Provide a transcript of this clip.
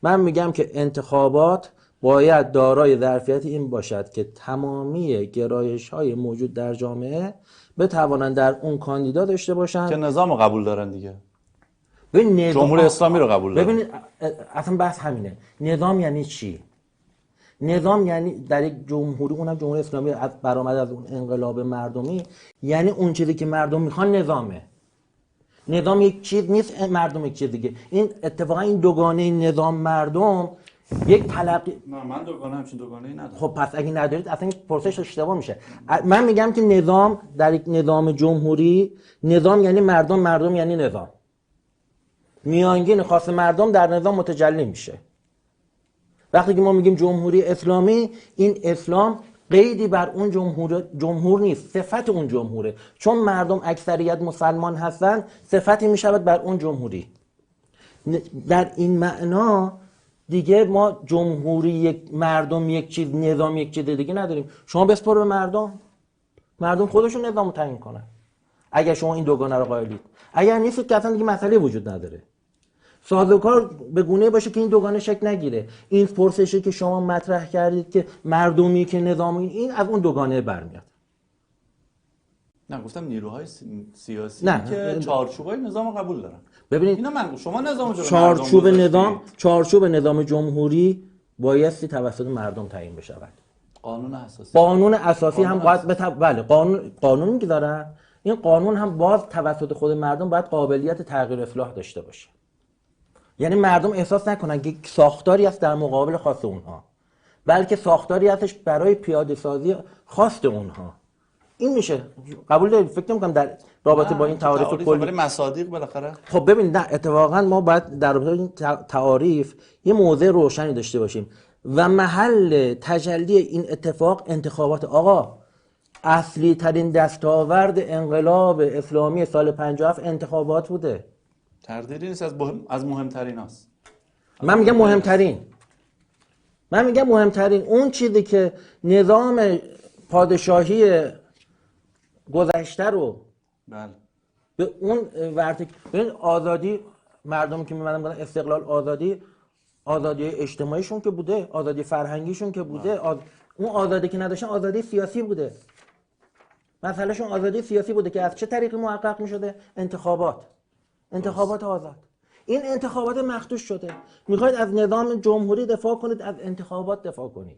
من میگم که انتخابات باید دارای ظرفیت این باشد که تمامی گرایش‌های موجود در جامعه بتوانند در اون کاندیدا داشته باشن که نظام قبول دارن دیگه. ببین جمهوری اسلامی رو قبول دارن. ببین اصلا بحث همینه. نظام یعنی چی؟ نظام یعنی در یک جمهوری، اونم جمهوری اسلامی برآمد از اون انقلاب مردمی، یعنی اون چیزی که مردم میخوان نظامه. نظام یک چیز نیست، مردم یک چیز دیگه. این اتفاقا این دوگانه نظام مردم یک تلقی. نه من همچین دوگانه‌ای ندارم. خب پس اگه ندارید اصلا این پرسش اشتباه میشه. من میگم که نظام در یک نظام جمهوری، نظام یعنی مردم، مردم یعنی نظام. میانگین خاص مردم در نظام متجلی میشه. وقتی که ما میگیم جمهوری اسلامی، این اسلام قیدی بر اون جمهور نیست، صفت اون جمهوره. چون مردم اکثریت مسلمان هستن، صفتی میشود بر اون جمهوری. در این معنا دیگه ما جمهوری یک، مردم یک چیز، نظام یک چیز دیگه نداریم. شما بسپر به مردم خودشون نظامو تعیین کنن. اگر شما این دوگانه رو قائلید، اگر نیست که اصلا دیگه مسئله وجود نداره. سازوکار به گونه باشه که این دوگانه شکل نگیره. این پرسشی که شما مطرح کردید که مردمی که نظامی، این از اون دوگانه برمیاد. نه گفتم نیروهای سیاسی که چارچوبای نظام قبول دارن. ببینید اینا شما نظام چارچوب نظام جمهوری بایستی توسط مردم تعیین بشود. قانون اساسی هم باید بله قانون میگذارن. این قانون هم باز توسط خود مردم باید قابلیت تغییر اصلاح داشته باشه. یعنی مردم احساس نکنن که ساختاری است در مقابل خواست اونها، بلکه ساختاری هستش برای پیاده سازی خواست اونها. این میشه قبول دارید؟ فکر نمی‌کنم در رابطه با این تعاریف کلی مصادیق بالاخره. خب ببینید، نه اتفاقا ما باید در رابطه با این تعاریف یه موضع روشنی داشته باشیم و محل تجلی این اتفاق انتخابات. آقا اصلی ترین دستاورد انقلاب اسلامی سال 57 انتخابات بوده. تردیدی نیست، از مهمترین هست. من میگم مهمترین اون چیزی که نظام پادشاهی گذشته رو بله به اون ببین آزادی، مردم که میمدن بودن استقلال، آزادی اجتماعیشون که بوده، آزادی فرهنگیشون که بوده، اون آزادی که نداشتن آزادی سیاسی بوده. مسئلهشون آزادی سیاسی بوده که از چه طریقی محقق میشده؟ انتخابات آزاد. این انتخابات مخدوش شده. میخواید از نظام جمهوری دفاع کنید، از انتخابات دفاع کنید.